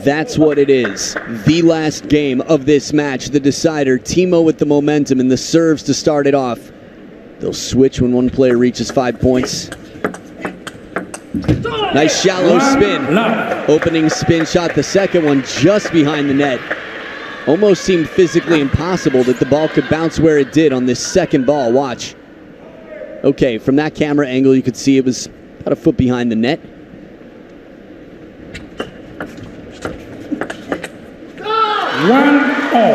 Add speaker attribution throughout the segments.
Speaker 1: That's what it is. The last game of this match, the decider. TIMO with the momentum and the serves to start it off. They'll switch when one player reaches 5 points. Nice shallow spin. Opening spin shot, the second one just behind the net. Almost seemed physically impossible that the ball could bounce where it did on this second ball. Watch. Okay, from that camera angle, you could see it was about a foot behind the net.
Speaker 2: One all.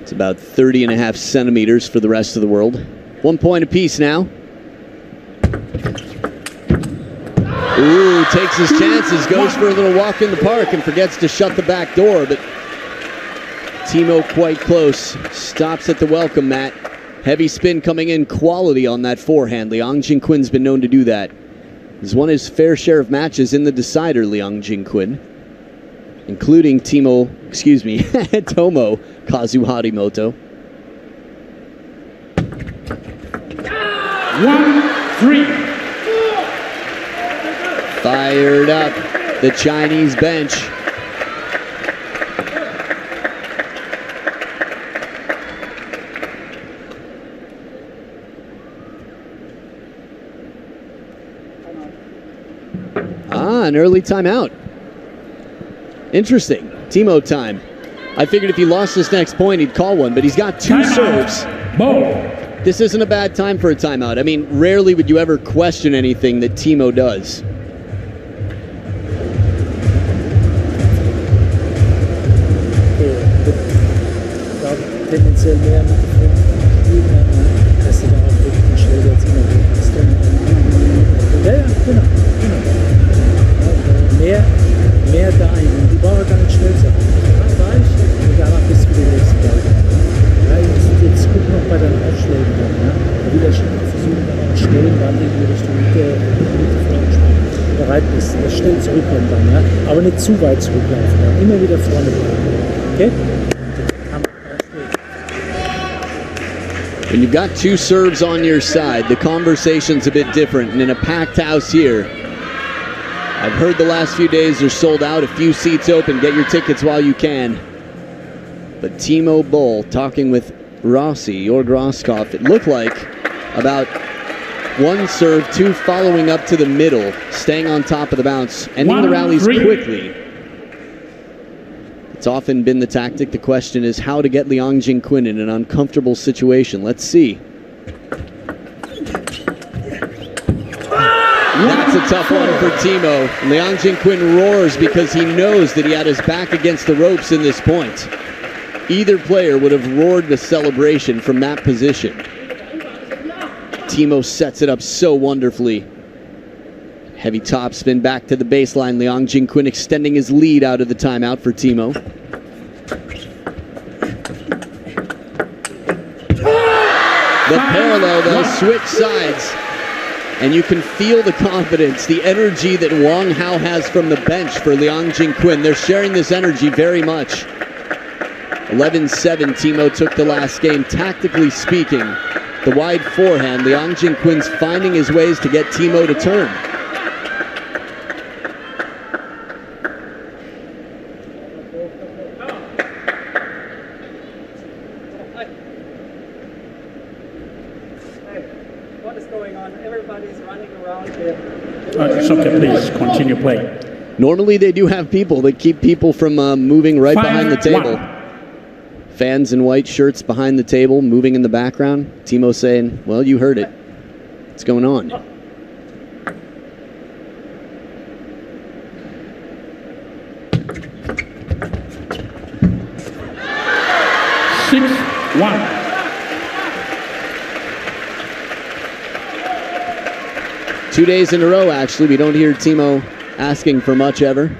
Speaker 1: It's about 30.5 centimeters for the rest of the world. 1 point apiece now. Ooh, takes his chances, goes for a little walk in the park and forgets to shut the back door, but TIMO quite close. Stops at the welcome mat. Heavy spin coming in, quality on that forehand. Liang Jinkun's been known to do that. He's won his fair share of matches in the decider, Liang Jinkkun, including Tomo Kazuharimoto.
Speaker 2: 1-3.
Speaker 1: Fired up, the Chinese bench. An early timeout. Interesting. TIMO time. I figured if he lost this next point, he'd call one, but he's got two serves.
Speaker 2: Bowl.
Speaker 1: This isn't a bad time for a timeout. I mean, rarely would you ever question anything that TIMO does.
Speaker 3: Tendenziell mehr mit dass du da auch wirklich einen Schläger jetzt immer hast. Ja, genau. Mehr da ein. Die brauchen gar nicht schnell sein. Weich und danach bist du wieder nächsten Ball. Ja, jetzt guck noch bei deinen Aufschlägen dann. Ja. Wieder versuchen, dann auch schnell in die Richtung Mitte vorne spielen. Bereit bist, schnell zurückkommen dann. Ja. Aber nicht zu weit zurücklaufen. Ja. Immer wieder vorne bleiben. Okay?
Speaker 1: When you've got two serves on your side, the conversation's a bit different. And in a packed house here, I've heard the last few days are sold out, a few seats open. Get your tickets while you can. But TIMO Boll talking with Rossi, Jorg Roskopf, it looked like about one serve, two following up to the middle, staying on top of the bounce, ending the rallies quickly. It's often been the tactic. The question is how to get Liang Jinkkun in an uncomfortable situation. Let's see. That's a tough one for TIMO. Liang Jinkkun roars because he knows that he had his back against the ropes in this point. Either player would have roared the celebration from that position. TIMO sets it up so wonderfully. Heavy topspin back to the baseline. Liang Jinkkun extending his lead out of the timeout for TIMO. The parallel, though, switch sides. And you can feel the confidence, the energy that Wang Hao has from the bench for Liang Jinkkun. They're sharing this energy very much. 11-7, TIMO took the last game. Tactically speaking, the wide forehand, Liang Jinkkun's finding his ways to get TIMO to turn.
Speaker 3: What is going on? Everybody's running around here.
Speaker 2: It's okay, please continue playing.
Speaker 1: Normally they do have people that keep people from moving right behind the table. Fans in white shirts behind the table, moving in the background. TIMO saying, well, you heard it. What's going on? Two days in a row, actually. We don't hear TIMO asking for much ever.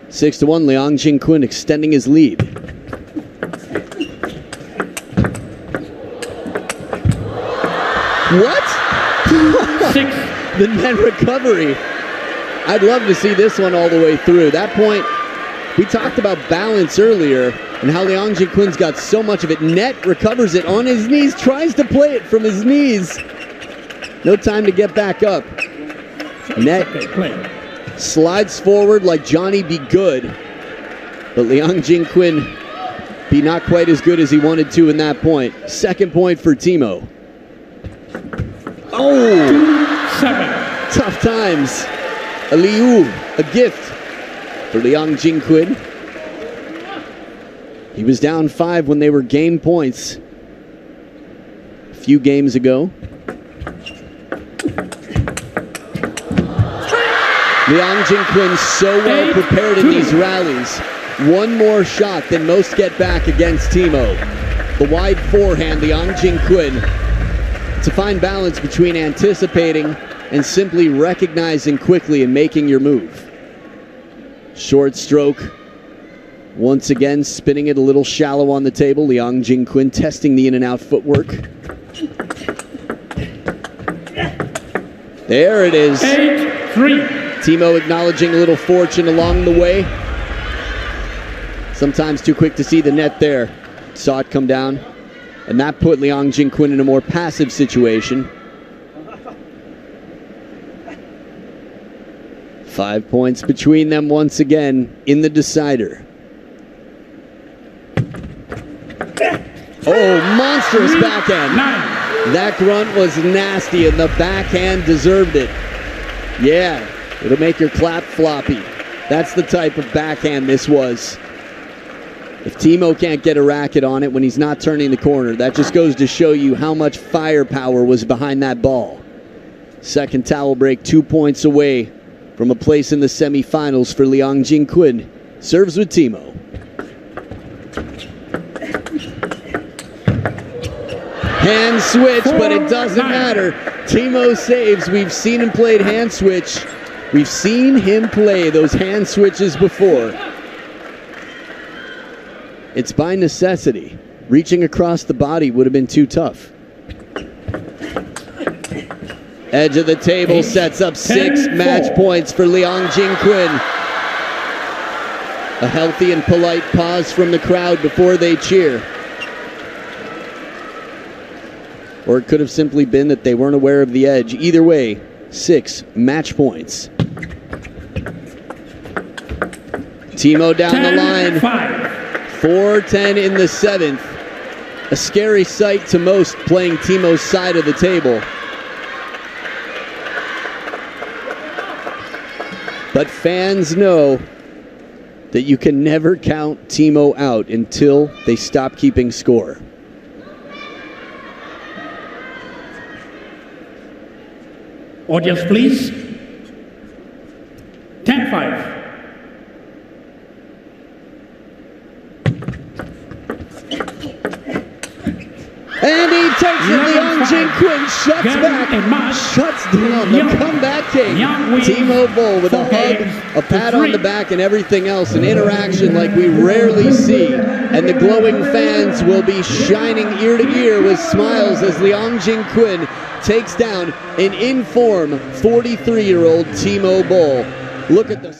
Speaker 1: 6-1, Liang Jinkkun extending his lead. What? The net recovery. I'd love to see this one all the way through. That point, we talked about balance earlier. and how Liang Jinkun's got so much of it. Net recovers it on his knees, tries to play it from his knees. No time to get back up. Net slides forward like Johnny be good, but Liang Jinkkun be not quite as good as he wanted to in that point. Second point for Timo. Oh!
Speaker 2: 2-7.
Speaker 1: Tough times. A liu, a gift for Liang Jinkkun. He was down 5 when they were game points a few games ago. Liang Jinkkun so well prepared in these rallies. One more shot than most get back against Timo. The wide forehand, Liang Jinkkun. It's a fine balance between anticipating and simply recognizing quickly and making your move. Short stroke. Once again, spinning it a little shallow on the table. Liang Jinkkun testing the in and out footwork. There it is.
Speaker 2: 8-3.
Speaker 1: Timo acknowledging a little fortune along the way. Sometimes too quick to see the net there. Saw it come down. And that put Liang Jinkkun in a more passive situation. 5 points between them once again in the decider. Oh, monstrous backhand. That grunt was nasty and the backhand deserved it. Yeah, it'll make your clap floppy. That's the type of backhand this was. If Timo can't get a racket on it when he's not turning the corner, that just goes to show you how much firepower was behind that ball. Second towel break, 2 points away from a place in the semifinals for Liang Jinkkun. Serves with Timo. Hand switch, but it doesn't matter. Timo saves. We've seen him play hand switch. We've seen him play those hand switches before. It's by necessity. Reaching across the body would have been too tough. Edge of the table sets up 6 match points for Liang Jinkkun. A healthy and polite pause from the crowd before they cheer. Or it could have simply been that they weren't aware of the edge. Either way, 6 match points. Timo down the line. 4-10 in the 7th. A scary sight to most playing Timo's side of the table. But fans know that you can never count Timo out until they stop keeping score.
Speaker 2: Audience, please. 10-5.
Speaker 1: And he takes it. Liang Jinkkun shuts back, shuts down the comeback king. TIMO BOLL with a hug, a pat on the back, and everything else. An interaction like we rarely see. And the glowing fans will be shining ear to ear with smiles as Liang Jinkkun takes down an in-form 43-year-old TIMO BOLL. Look at the